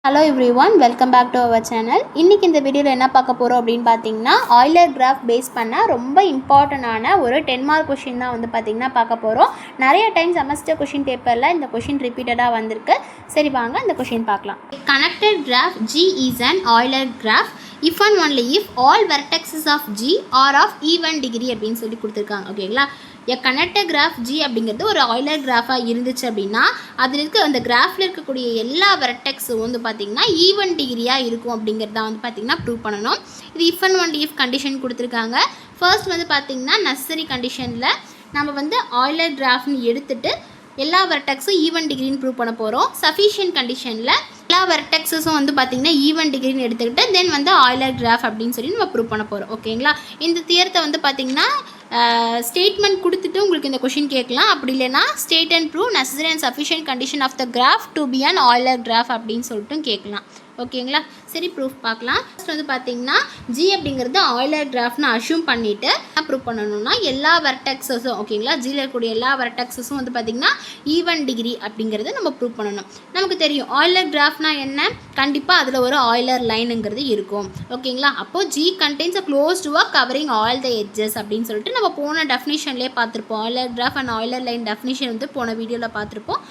Hello everyone, welcome back to our channel. இன்னைக்கு இந்த வீடியோல என்ன பார்க்க போறோம் அப்படினு பாத்தீங்கன்னா Euler graph பேஸ் பண்ண ரொம்ப இம்பார்ட்டன்ட்டான ஒரு 10 மார்க் क्वेश्चन தான் வந்து பாத்தீங்கன்னா பார்க்க போறோம். நிறைய டைம் செமஸ்டர் क्वेश्चन பேப்பர்ல இந்த क्वेश्चन ரிப்பீட்டடா வந்திருக்கு. சரி வாங்க இந்த क्वेश्चन பார்க்கலாம். Connected graph G is an Euler graph if and only if all vertices of G are of even degree அப்படினு சொல்லி கொடுத்திருக்காங்க. ஓகேங்களா? A connected graph G அப்படிங்கிறது ஒரு Euler graph-ஆ இருந்துச்சு அப்படின்னா அதில் இருக்க அந்த கிராஃபில் இருக்கக்கூடிய எல்லா வெர்டெக்ஸும் வந்து பார்த்திங்கன்னா ஈவன் டிகிரியாக இருக்கும் அப்படிங்கிறத வந்து பார்த்திங்கன்னா ப்ரூவ் பண்ணணும். இது if and only if condition கொடுத்துருக்காங்க. ஃபர்ஸ்ட் வந்து பார்த்திங்கன்னா நெசசரி கண்டிஷனில் நம்ம வந்து Euler கிராஃப்னு எடுத்துகிட்டு எல்லா வெர்டெக்ஸும் ஈவன் டிகிரின்னு ப்ரூவ் பண்ண போகிறோம். சஃபிஷியன்ட் கண்டிஷனில் எல்லா வெர்டெக்ஸஸும் வந்து பார்த்திங்கன்னா ஈவன் டிகிரின்னு எடுத்துக்கிட்டு தென் வந்து Euler கிராஃப் அப்படின்னு சொல்லி நம்ம ப்ரூவ் பண்ண போகிறோம். ஓகேங்களா? இந்த தியரத்தை வந்து பார்த்திங்கன்னா ஸ்டேட்மெண்ட் கொடுத்துட்டு உங்களுக்கு இந்த கொஷின் கேட்கலாம். அப்படி இல்லைனா state and prove necessary and sufficient condition of the graph to be an Euler graph அப்படின்னு சொல்லிட்டு கேட்கலாம். ஓகேங்களா? சரி ப்ரூஃப் பார்க்கலாம். ஃபர்ஸ்ட் வந்து பார்த்தீங்கன்னா ஜி அப்படிங்கிறது Euler கிராஃப்னு அஷ்யூம் பண்ணிவிட்டு ப்ரூவ் பண்ணணும்னா எல்லா வெர்டெக்ஸஸும் ஓகேங்களா ஜியில் இருக்கக்கூடிய எல்லா வெர்டெக்ஸஸும் வந்து பார்த்திங்கன்னா ஈவன் டிகிரி அப்படிங்கிறத நம்ம ப்ரூவ் பண்ணணும். நமக்கு தெரியும் Euler கிராஃப்னா என்ன, கண்டிப்பாக அதில் ஒரு Euler லைனுங்கிறது இருக்கும். ஓகேங்களா? அப்போது G contains a closed work covering all the edges அப்படின்னு சொல்லிட்டு நம்ம போன டெஃபினிஷன்லேயே பார்த்துருப்போம். Euler graph and Euler line definition வந்து போன வீடியோவில் பார்த்துருப்போம்.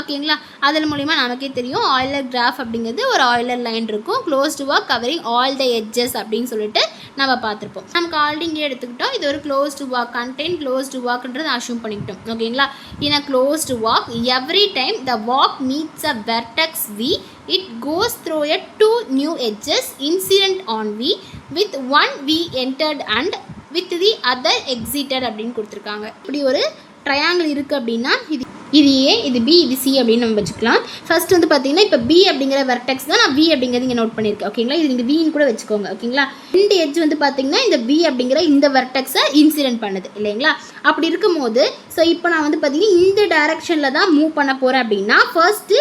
ஓகேங்களா? அதன் மூலிமா நமக்கே தெரியும் Euler கிராஃப் அப்படிங்கிறது ஒரு Euler லைன் இருக்கும், closed work covering all the edges அப்படின்னு சொல்லிட்டு நம்ம பார்த்துருப்போம். நமக்கு ஆல்ரெடி இங்கே எடுத்துக்கிட்டோம். இது ஒரு க்ளோஸ்டு வாக் கண்டெயின் க்ளோஸ்டு வாக்ன்றது அஷ்யூம் பண்ணிக்கிட்டோம். ஓகேங்களா? In a closed walk every time the walk meets a vertex V it goes through a two new edges incident on V with one V entered and with the other exited அப்படின்னு கொடுத்துருக்காங்க. இப்படி ஒரு triangle இருக்குது அப்படின்னா இது ஏ, இது B, இது C அப்படின்னு நம்ம வச்சுக்கலாம். ஃபர்ஸ்ட் வந்து பார்த்தீங்கன்னா இப்போ பி அப்படிங்கிற வெர்டெக்ஸ் தான் நான் வி அப்படிங்கிறது இங்கே நோட் பண்ணியிருக்கேன். ஓகேங்களா? இது நீங்கள் வின்னு கூட வச்சுக்கோங்க. ஓகேங்களா? ரெண்டு எட்ஜ் வந்து பார்த்தீங்கன்னா இந்த பி அப்படிங்கிற இந்த வெர்டெக்ஸை இன்சிடென்ட் பண்ணுது இல்லைங்களா? அப்படி இருக்கும் போது ஸோ இப்போ நான் வந்து பார்த்தீங்கன்னா இந்த டைரக்ஷனில் தான் மூவ் பண்ண போகிறேன் அப்படின்னா ஃபர்ஸ்ட்டு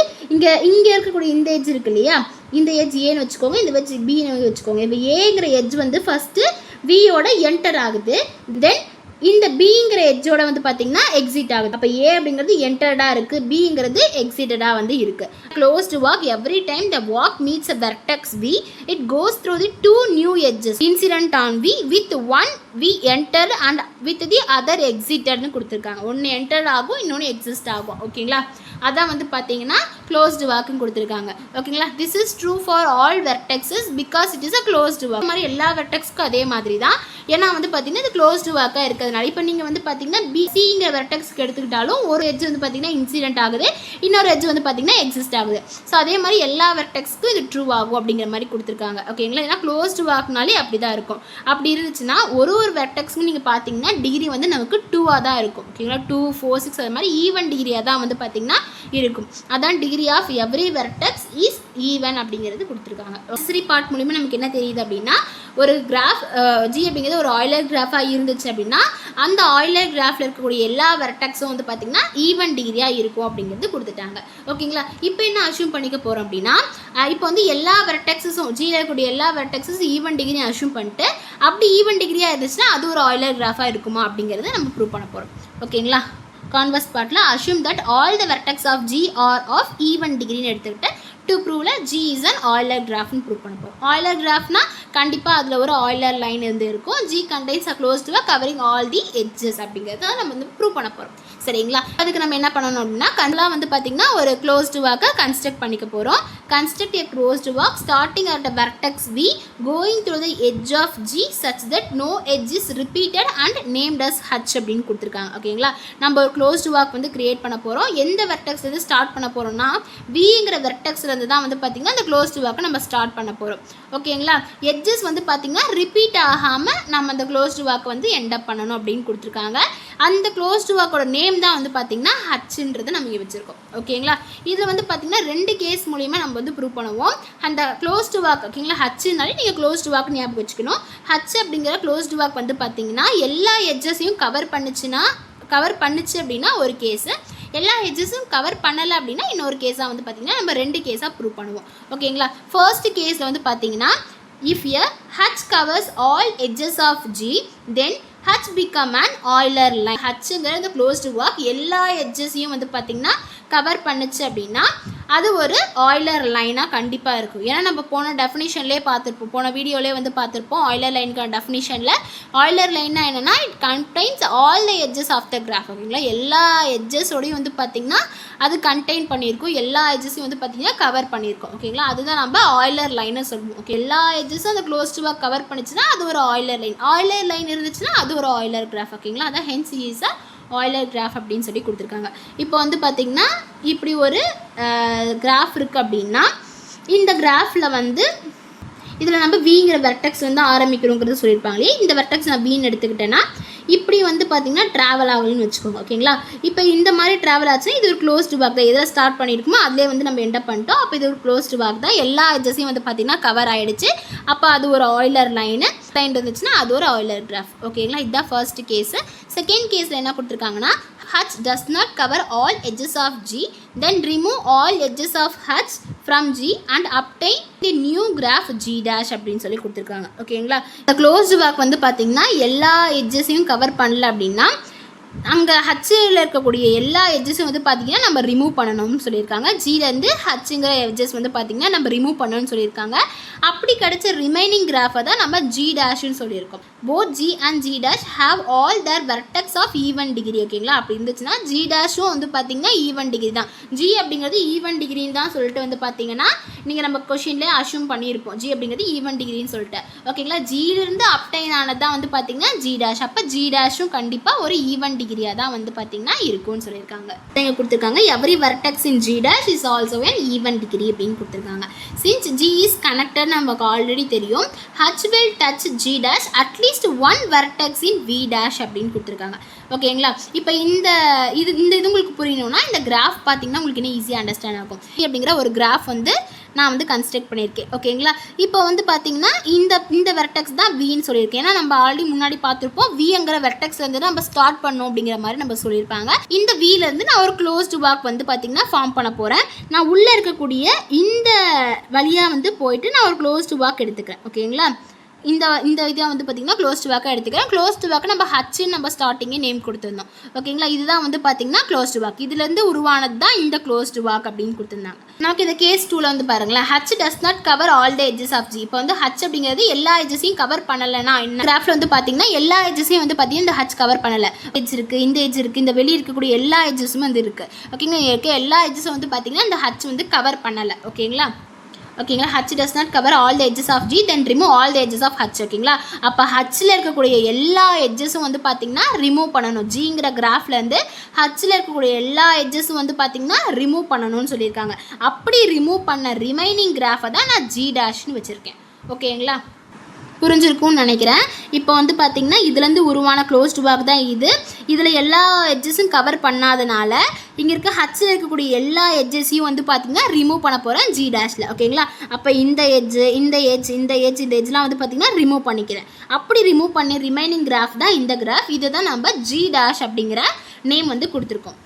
இங்கே இருக்கக்கூடிய இந்த எட்ஜ் இருக்கு இல்லையா, இந்த எட்ஜ் ஏன்னு வச்சுக்கோங்க, இந்த எட்ஜ் பின்னு வச்சுக்கோங்க. இப்போ ஏங்கிற எட்ஜ் வந்து ஃபஸ்ட்டு வியோட என்டர் ஆகுது, தென் இந்த பிங்கிற எட்ஜோட வந்து பார்த்தீங்கன்னா எக்ஸிட் ஆகுது. அப்போ ஏ அப்படிங்கிறது என்டர்டாக இருக்குது, பிங்கிறது எக்ஸிட்டடாக வந்து இருக்குது. Closed walk every time the walk meets a vertex V it goes through the two new edges incident on V with one we enter and with the other எக்ஸிட்டட்னு கொடுத்துருக்காங்க. ஒன்று என்டர் ஆகும், இன்னொன்று எக்ஸிஸ்ட் ஆகும். ஓகேங்களா? அதான் வந்து பார்த்தீங்கன்னா க்ளோஸ்டு வாக்குன்னு கொடுத்துருக்காங்க. ஓகேங்களா? This is true for all vertexes because it is a closed walk. மாதிரி எல்லா வெர்டெக்ஸ்க்கும் அதே மாதிரி தான். ஏன்னா வந்து பார்த்தீங்கன்னா இது க்ளோஸ்டு வாக்காக இருக்கிறதுனால இப்போ நீங்கள் வந்து பார்த்தீங்கன்னா பிசிங்கிற வெர்டெக்ஸ்க்கு எடுத்துக்கிட்டாலும் ஒரு எட்ஜ் வந்து பார்த்தீங்கன்னா இன்சிடென்ட் ஆகுது, இன்னொரு எட்ஜ் வந்து பார்த்தீங்கன்னா எக்ஸிஸ்ட் ஆகுது. ஸோ அதே மாதிரி எல்லா வெர்டெக்ஸ்க்கும் இது ட்ரூ ஆகும் அப்படிங்கிற மாதிரி கொடுத்துருக்காங்க. ஓகேங்களா? ஏன்னா க்ளோஸ்டு வாக்னாலே அப்படி தான் இருக்கும். அப்படி இருந்துச்சுன்னா ஒரு வெர்டெக்ஸ்க்கு நீங்கள் பார்த்தீங்கன்னா டிகிரி வந்து நமக்கு 2ஆக தான் இருக்கும். ஓகேங்களா? 2, 4, 6 அது மாதிரி ஈவன் டிகிரியாக தான் வந்து பார்த்தீங்கன்னா இருக்கும். அதான் degree of every vertex is even அப்படிங்கிறது கொடுத்துருக்காங்க. நெசசரி பார்ட் மூலிமா நமக்கு என்ன தெரியுது அப்படின்னா ஒரு கிராஃப் ஜி அப்படிங்கிறது ஒரு Euler கிராஃபாக இருந்துச்சு அப்படின்னா அந்த Euler கிராஃபில் இருக்கக்கூடிய எல்லா வெர்டெக்ஸும் வந்து பார்த்திங்கன்னா ஈவன் டிகிரியாக இருக்கும் அப்படிங்கிறது கொடுத்துட்டாங்க. ஓகேங்களா? இப்போ என்ன அஷ்யூம் பண்ணிக்க போகிறோம் அப்படின்னா இப்போ வந்து எல்லா வெர்டெக்ஸஸும் ஜியில் இருக்கக்கூடிய எல்லா வெர்டெக்ஸஸும் ஈவன் டிகிரி அஷ்யூம் பண்ணிட்டு அப்படி ஈவன் டிகிரியாக இருந்துச்சுன்னா அது ஒரு Euler கிராஃபாக இருக்குமா அப்படிங்கிறத நம்ம ப்ரூவ் பண்ண போகிறோம். ஓகேங்களா? கான்வர்ஸ் பார்ட்டில் assume that all the vertex of G are of even டிகிரின்னு எடுத்துக்கிட்டு டு ப்ரூவ்ல ஜி இஸ் அன் Euler கிராஃப்னு ப்ரூவ் பண்ண போகிறோம். Euler கிராஃப்னா கண்டிப்பாக அதில் ஒரு Euler லைன் இருந்து இருக்கும். G contains a closed walk covering all the edges அப்படிங்கிறத நம்ம வந்து ப்ரூவ் பண்ண போகிறோம். சரிங்களா? அதுக்கு நம்ம என்ன பண்ணணும் அப்படின்னா கண்டெல்லாம் வந்து பார்த்திங்கன்னா ஒரு க்ளோஸ்டு வாக்கை கன்ஸ்ட்ரக்ட் பண்ணிக்க போகிறோம். Construct a closed walk starting at a vertex v going through the edge of G such that no edge is repeated and named as H அப்படின்னு கொடுத்துருக்காங்க. ஓகேங்களா? நம்ம ஒரு க்ளோஸ்டு வாக் வந்து கிரியேட் பண்ண போகிறோம். எந்த வெர்டெக்ஸ் வந்து ஸ்டார்ட் பண்ண போகிறோம்னா விங்கிற வெர்டெக்ஸ்லேருந்து தான் வந்து பார்த்திங்கன்னா அந்த க்ளோஸ்டு வாக்கை நம்ம ஸ்டார்ட் பண்ண போகிறோம். ஓகேங்களா? எட்ஜஸ் வந்து பார்த்திங்கன்னா ரிப்பீட் ஆகாமல் நம்ம அந்த க்ளோஸ்டு வாக்கை வந்து எண்டப் பண்ணணும் அப்படின்னு கொடுத்துருக்காங்க. அந்த க்ளோஸ்டு வாக்கோட நேம் தான் வந்து பார்த்திங்கன்னா ஹச்சுன்றது நம்ம இங்கே வச்சுருக்கோம். ஓகேங்களா? இதில் வந்து பார்த்திங்கன்னா ரெண்டு கேஸ் மூலிமா நம்ம வந்து ப்ரூவ் பண்ணுவோம். அந்த க்ளோஸ்டு வாக் ஓகேங்களா ஹச்சுனாலே நீங்கள் க்ளோஸ்டு வாக் ஞாபகம் வச்சுக்கணும். ஹச் அப்படிங்கிற க்ளோஸ்டு வாக் வந்து பார்த்திங்கன்னா எல்லா எட்ஜஸையும் கவர் பண்ணுச்சு அப்படின்னா ஒரு கேஸு, எல்லா எட்ஜஸும் கவர் பண்ணலை அப்படின்னா இன்னொரு கேஸாக வந்து பார்த்திங்கன்னா நம்ம ரெண்டு கேஸாக ப்ரூவ் பண்ணுவோம். ஓகேங்களா? ஃபர்ஸ்ட் கேஸில் வந்து பார்த்திங்கன்னா if a H covers all edges of G then H become an Euler line. Hங்கிறது closed work எல்லா எட்ஜஸையும் வந்து பார்த்திங்கன்னா கவர் பண்ணுச்சு அப்படின்னா அது ஒரு ஆய்லர் லைனாக கண்டிப்பாக இருக்கும். ஏன்னா நம்ம போன டெஃபினிஷன்லேயே பார்த்துருப்போம், போன வீடியோலேயே வந்து பார்த்துருப்போம் ஆய்லர் லைனுக்கான டெஃபினிஷனில். ஆய்லர் லைன்னா என்னென்னா it contains all the edges of the graph. ஓகேங்களா, எல்லா எட்ஜஸோடையும் வந்து பார்த்திங்கன்னா அது கண்டெயின் பண்ணியிருக்கும், எல்லா எட்ஜஸையும் வந்து பார்த்திங்கன்னா கவர் பண்ணியிருக்கோம். ஓகேங்களா, அதுதான் நம்ம ஆய்லர் லைனை சொல்லுவோம். ஓகே, எல்லா எட்ஜஸும் அந்த க்ளோஸ்டு ஒர்க் கவர் பண்ணிச்சுன்னா அது ஒரு ஆய்லர் லைன். ஆய்லர் லைன் இருந்துச்சுன்னா அது ஒரு ஆய்லர் கிராஃப். ஓகேங்களா, அதான் hence is a Euler graph அப்படின்னு சொல்லி கொடுத்துருக்காங்க. இப்போ வந்து பார்த்திங்கன்னா இப்படி ஒரு கிராஃப் இருக்குது அப்படின்னா இந்த கிராஃபில் வந்து இதில் நம்ம விங்கிற வெர்டெக்ஸ் வந்து ஆரம்பிக்கிறோங்கிறது சொல்லியிருப்பாங்களே. இந்த வெர்டெக்ஸ் நான் வின்னு எடுத்துக்கிட்டேன்னா இப்படி வந்து பார்த்திங்கன்னா ட்ராவல் ஆகலன்னு வச்சுக்கோங்க. ஓகேங்களா, இப்போ இந்த மாதிரி ட்ராவல் ஆச்சுன்னா இது ஒரு க்ளோஸ்டு வாக் தான். எதில் ஸ்டார்ட் பண்ணியிருக்குமோ அதிலே வந்து நம்ம எண்ட் பண்ணிட்டோம். அப்போ இது ஒரு க்ளோஸ்டு வாக் தான், எல்லா எட்ஜஸையும் வந்து பார்த்திங்கன்னா கவர் ஆகிடுச்சு. அப்போ அது ஒரு ஆய்லர் லைன் இருந்துச்சுன்னா அது ஒரு ஆய்லர் கிராஃப். ஓகேங்களா, இதுதான் ஃபர்ஸ்ட் கேஸு. செகண்ட் கேஸில் என்ன கொடுத்துருக்காங்கன்னா H does not cover all edges of G, then remove all edges of H from G and obtain the new graph G dash அப்படின்னு சொல்லி கொடுத்துருக்காங்க. ஓகேங்களா, இந்த க்ளோஸ்டு வாக் வந்து பார்த்திங்கன்னா எல்லா எட்ஜஸையும் கவர் பண்ணல அப்படின்னா அங்கே ஹச்சில் இருக்கக்கூடிய எல்லா எட்ஜஸும் வந்து பார்த்திங்கன்னா நம்ம ரிமூவ் பண்ணணும்னு சொல்லியிருக்காங்க. ஜிலேருந்து ஹச்சுங்கிற எட்ஜஸ் வந்து பார்த்திங்கன்னா நம்ம ரிமூவ் பண்ணணும்னு சொல்லியிருக்காங்க. அப்படி கிடச்ச ரிமைனிங் கிராஃபை தான் நம்ம ஜி டேஷ்னு சொல்லியிருக்கோம். Both G and G dash have all their vertex of even degree. ஓகேங்களா, அப்படி இருந்துச்சுன்னா ஜி டேஷும் வந்து பார்த்திங்கன்னா ஈவன் டிகிரி தான். ஜி அப்படிங்கிறது ஈவன் டிகிரின்னு தான் சொல்லிட்டு வந்து பார்த்திங்கன்னா நீங்கள் நம்ம கொஷின்லேயே அஷ்யூம் பண்ணியிருப்போம் ஜி அப்படிங்கிறது ஈவன் டிகிரின்னு சொல்லிட்டு. ஓகேங்களா, ஜியிலிருந்து அப்டைன் ஆனது தான் வந்து பார்த்திங்கன்னா ஜி டேஷ். அப்போ ஜி டேஷும் கண்டிப்பாக ஒரு ஈவன் டிகிரியாக தான் வந்து பார்த்திங்கன்னா இருக்கும்னு சொல்லியிருக்காங்க. இங்கே கொடுத்துருக்காங்க every vertex in G dash is also an even degree அப்படின்னு கொடுத்துருக்காங்க. சின்ஸ் ஜி இஸ் கனெக்டட் நமக்கு ஆல்ரெடி தெரியும், H will touch G dash at least one vertex in V dash அப்படின்னு கொடுத்துருக்காங்க. ஓகேங்களா, இப்போ இந்த இது உங்களுக்கு புரியணும்னா இந்த கிராஃப் பார்த்தீங்கன்னா உங்களுக்கு இன்னும் ஈஸியாக அண்டர்ஸ்டாண்ட் ஆகும். அப்படிங்கிற ஒரு கிராஃப் வந்து நான் வந்து கன்ஸ்ட்ரக்ட் பண்ணியிருக்கேன். ஓகேங்களா, இப்போ வந்து பார்த்தீங்கன்னா இந்த வெர்டெக்ஸ் தான் வின்னு சொல்லியிருக்கேன். ஏன்னா நம்ம ஆல்ரெடி முன்னாடி பார்த்துருப்போம் விங்கிற வெர்டெக்ஸ்லேருந்து நம்ம ஸ்டார்ட் பண்ணோம் அப்படிங்கிற மாதிரி நம்ம சொல்லியிருப்பாங்க. இந்த விலேருந்து நான் ஒரு க்ளோஸ்டு வாக் வந்து பார்த்தீங்கன்னா ஃபார்ம் பண்ண போகிறேன். நான் உள்ளே இருக்கக்கூடிய இந்த வழியாக வந்து போயிட்டு நான் ஒரு க்ளோஸ்டு வாக் எடுத்துக்கிறேன். ஓகேங்களா, இந்த இதாக வந்து பார்த்திங்கன்னா க்ளோஸ்டு வாக்காக எடுத்துக்கிறேன். க்ளோஸ்டு வாக்கு நம்ம ஹச்சுன்னு நம்ம ஸ்டார்டிங்கே நேம் கொடுத்துருந்தோம். ஓகேங்களா, இதுதான் வந்து பார்த்திங்கன்னா க்ளோஸ்டு வாக். இதுலேருந்து உருவானது தான் இந்த க்ளோஸ்டு வாக் அப்படின்னு கொடுத்துருந்தாங்க. நமக்கு இந்த கேஸ் 2ல் வந்து பாருங்களேன், H does not cover all the edges of G. இப்போ வந்து H அப்படிங்கிறது எல்லா எட்ஜஸையும் கவர் பண்ணலைன்னா என்ன கிராஃபில் வந்து பார்த்திங்கன்னா எல்லா எட்ஜஸையும் வந்து பார்த்திங்கன்னா இந்த H கவர் பண்ணலை. எட்ஜ் இருக்குது, இந்த எட்ஜ் இருக்குது, இந்த வெளியே இருக்கக்கூடிய எல்லா எட்ஜஸும் வந்து இருக்குது. ஓகேங்களா, இருக்க எல்லா எட்ஜஸும் வந்து பார்த்திங்கன்னா இந்த H வந்து கவர் பண்ணலை. ஓகேங்களா, H does not cover all the edges of G, then remove all the edges of H. ஓகேங்களா, அப்போ Hல இருக்கக்கூடிய எல்லா எட்ஜஸும் வந்து பார்த்திங்கன்னா ரிமூவ் பண்ணணும். ஜிங்கிற கிராஃப்லேருந்து Hல இருக்கக்கூடிய எல்லா எட்ஜஸும் வந்து பார்த்திங்கன்னா ரிமூவ் பண்ணணும்னு சொல்லியிருக்காங்க. அப்படி ரிமூவ் பண்ண ரிமைனிங் கிராஃபை தான் நான் ஜி டேஷ்னு வச்சுருக்கேன். ஓகேங்களா, புரிஞ்சிருக்கும்னு நினைக்கிறேன். இப்போ வந்து பார்த்திங்கன்னா இதுலேருந்து உருவான க்ளோஸ்டு வாக் தான் இது. இதில் எல்லா எட்ஜஸும் கவர் பண்ணாதனால இங்கே இருக்க ஹச்சில் இருக்கக்கூடிய எல்லா எட்ஜஸையும் வந்து பார்த்திங்கன்னா ரிமூவ் பண்ண போகிறேன் ஜி டேஷில். ஓகேங்களா, அப்போ இந்த எட்ஜ்லாம் வந்து பார்த்திங்கன்னா ரிமூவ் பண்ணிக்கிறேன். அப்படி ரிமூவ் பண்ணி ரிமைனிங் கிராஃப் தான் இந்த கிராஃப். இதை தான் நம்ம ஜி டேஷ் அப்படிங்கிற நேம் வந்து கொடுத்துருக்கோம்.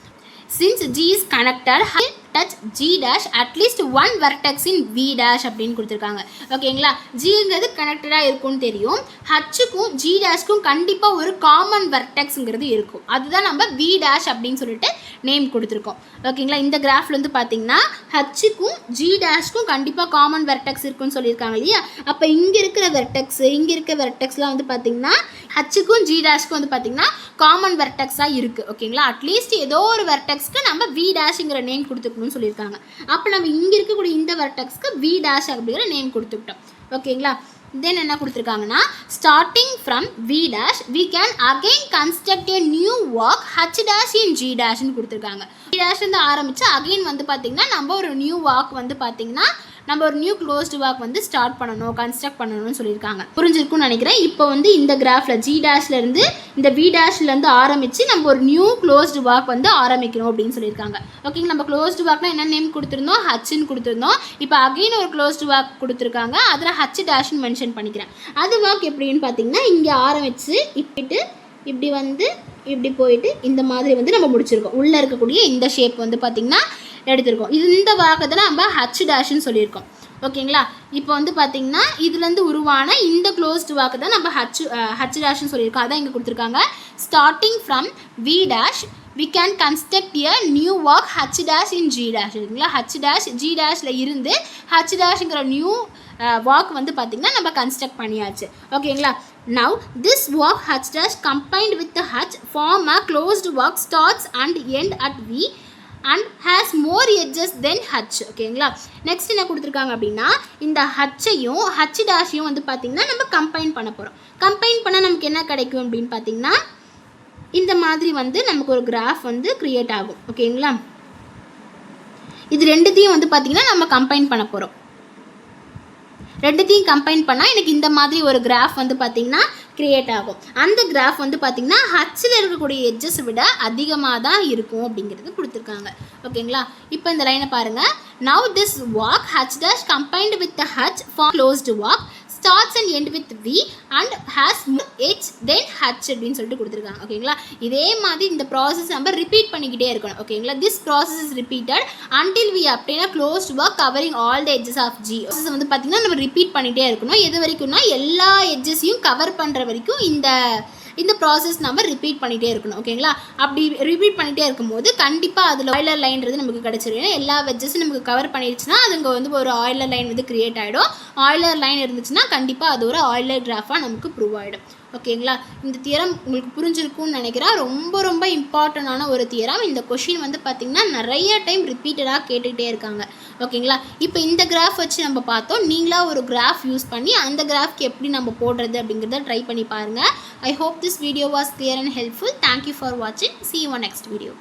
Since G is connected, H touch G dash at least one vertex in V dash அப்படின்னு கொடுத்துருக்காங்க. ஓகேங்களா, ஜிங்கிறது கனெக்டடாக இருக்கும்னு தெரியும். ஹச்சுக்கும் ஜி டேஷ்க்கும் கண்டிப்பாக ஒரு காமன் வெர்டெக்ஸுங்கிறது இருக்கும். அதுதான் நம்ம V dash அப்படின்னு சொல்லிட்டு நேம் கொடுத்துருக்கோம். ஓகேங்களா, இந்த கிராஃபில் வந்து பார்த்தீங்கன்னா ஹச்சுக்கும் ஜி டேஷ்க்கும் கண்டிப்பாக காமன் வெர்டெக்ஸ் இருக்குன்னு சொல்லியிருக்காங்க இல்லையா. அப்போ இங்கே இருக்கிற வெர்டெக்ஸ்லாம் வந்து பார்த்தீங்கன்னா ஹச்சுக்கும் ஜி டேஷ்க்கும் வந்து பார்த்தீங்கன்னா காமன் வெர்டெக்ஸாக இருக்குது. ஓகேங்களா, அட்லீஸ்ட் ஏதோ ஒரு வெர்டெக்ஸ்க்கு நம்ம V டேஷ்ங்கிற நேம் கொடுத்துக்கணும் சொல்லியிருக்காங்க. அப்போ நம்ம இங்கே இருக்கக்கூடிய இந்த வெர்டெக்ஸ்க்கு V dash அப்படிங்கிற நேம் கொடுத்துக்கிட்டோம். ஓகேங்களா, தென் என்ன கொடுத்துருக்காங்கன்னா starting from V dash we can again construct a new work H dash in G dashன்னு கொடுத்துருக்காங்க. G dash வந்து ஆரம்பித்து அகைன் வந்து பார்த்திங்கன்னா நம்ம ஒரு நியூ வாக் வந்து பார்த்திங்கன்னா நம்ம ஒரு நியூ க்ளோஸ்டு வாக் வந்து ஸ்டார்ட் பண்ணணும், கன்ஸ்ட்ரக்ட் பண்ணணும்னு சொல்லியிருக்காங்க. புரிஞ்சிருக்கும்னு நினைக்கிறேன். இப்போ வந்து இந்த கிராஃபில் ஜி டேஷ்லேருந்து இந்த V டேஷ்லேருந்து ஆரம்பித்து நம்ம ஒரு நியூ க்ளோஸ்டு வாக் வந்து ஆரம்பிக்கணும் அப்படின்னு சொல்லியிருக்காங்க. ஓகேங்க, நம்ம க்ளோஸ்டு வாக்னா என்ன நேம் கொடுத்துருந்தோம், ஹச்சுன்னு கொடுத்துருந்தோம். இப்போ அகைன் ஒரு க்ளோஸ்டு வாக் கொடுத்துருக்காங்க, அதில் H டேஷ்னு மென்ஷன் பண்ணிக்கிறேன். அது வாக் எப்படின்னு பார்த்தீங்கன்னா இங்கே ஆரம்பித்து இப்படி வந்து இப்படி போயிட்டு இந்த மாதிரி வந்து நம்ம முடிச்சிருக்கோம். உள்ளே இருக்கக்கூடிய இந்த ஷேப் வந்து பார்த்திங்கன்னா எடுத்திருக்கோம். இந்த வாக்கத்தை நம்ம H டேஷ்னு சொல்லியிருக்கோம். ஓகேங்களா. இப்போ வந்து பார்த்தீங்கன்னா இதுலேருந்து உருவான இந்த க்ளோஸ்டு வாக்கு தான் நம்ம ஹச் டேஷ்னு சொல்லியிருக்கோம். அதான் இங்கே கொடுத்துருக்காங்க. Starting from v dash we can construct a new walk h dash in g dash இருக்குங்களா. h dash g dashல இருந்து h dashங்கிற நியூ walk வந்து பார்த்திங்கன்னா நம்ம கன்ஸ்ட்ரக்ட் பண்ணியாச்சு. ஓகேங்களா. now this walk h dash combined with the h form a closed walk starts and end at v and has more edges than h. ஓகேங்களா. Next என்ன கொடுத்துருக்காங்க அப்படின்னா இந்த ஹச்சையும் h டேஷையும் வந்து பார்த்திங்கன்னா நம்ம கம்பைன் பண்ண போகிறோம். கம்பைன் பண்ணால் நமக்கு என்ன கிடைக்கும் அப்படின்னு பார்த்திங்கன்னா இந்த மாதிரி வந்து நமக்கு ஒரு கிராஃப் வந்து கிரியேட் ஆகும். ஓகேங்களா. இது ரெண்டுத்தையும் வந்து பார்த்திங்கன்னா நம்ம கம்பைன் பண்ண போகிறோம். ரெண்டுத்தையும் கம்பைன் பண்ணால் எனக்கு இந்த மாதிரி ஒரு கிராஃப் வந்து பார்த்திங்கன்னா கிரியேட் ஆகும். அந்த கிராஃப் வந்து பார்த்திங்கன்னா ஹச்சில் இருக்கக்கூடிய எட்ஜஸ் விட அதிகமாக தான் இருக்கும் அப்படிங்கிறது கொடுத்துருக்காங்க. ஓகேங்களா. இப்போ இந்த லைனை பாருங்கள். now this walk h dash combined with the h for closed walk starts and end with v and has more edge than h அப்படின்னு சொல்லிட்டு கொடுத்துருக்காங்க. ஓகேங்களா. இதே மாதிரி இந்த ப்ராசஸ் நம்ம ரிப்பீட் பண்ணிக்கிட்டே இருக்கணும். ஓகேங்களா. this process is repeated until we obtain a closed walk covering all the edges of g. Process வந்து பார்த்திங்கன்னா நம்ம ரிப்பீட் பண்ணிகிட்டே இருக்கணும். எது வரைக்கும்னா எல்லா எட்ஜஸையும் கவர் பண்ணுற வரைக்கும் இந்த ப்ராசஸ் நம்ம ரிப்பீட் பண்ணிகிட்டே இருக்கணும். ஓகேங்களா. அப்படி ரிப்பீட் பண்ணிகிட்டே இருக்கும்போது கண்டிப்பாக அதில் ஆயிலர் லைன்றது நமக்கு கிடச்சிடும். ஏன்னா எல்லா வெஜ்ஜஸும் நமக்கு கவர் பண்ணிடுச்சுன்னா அதுங்க வந்து ஒரு ஆயிலர் லைன் வந்து கிரியேட் ஆகிடும். ஆயிலர் லைன் இருந்துச்சுன்னா கண்டிப்பாக அது ஒரு ஆயிலர் கிராஃபாக நமக்கு ப்ரூவ் ஆகிடும். ஓகேங்களா. இந்த தியரம் உங்களுக்கு புரிஞ்சிருக்கும்னு நினைக்கிறேன். ரொம்ப ரொம்ப இம்பார்ட்டண்டான ஒரு தியரம். இந்த கொஷின் வந்து பார்த்திங்கன்னா நிறைய டைம் ரிப்பீட்டடாக கேட்டுக்கிட்டே இருக்காங்க. ஓகேங்களா. இப்போ இந்த கிராஃப் வச்சு நம்ம பார்த்தோம். நீங்களாக ஒரு கிராஃப் யூஸ் பண்ணி அந்த கிராஃப்க்கு எப்படி நம்ம போடுறது அப்படிங்கிறத ட்ரை பண்ணி பாருங்கள். I hope this video was clear and helpful. Thank you for வாட்சிங். see you on next video.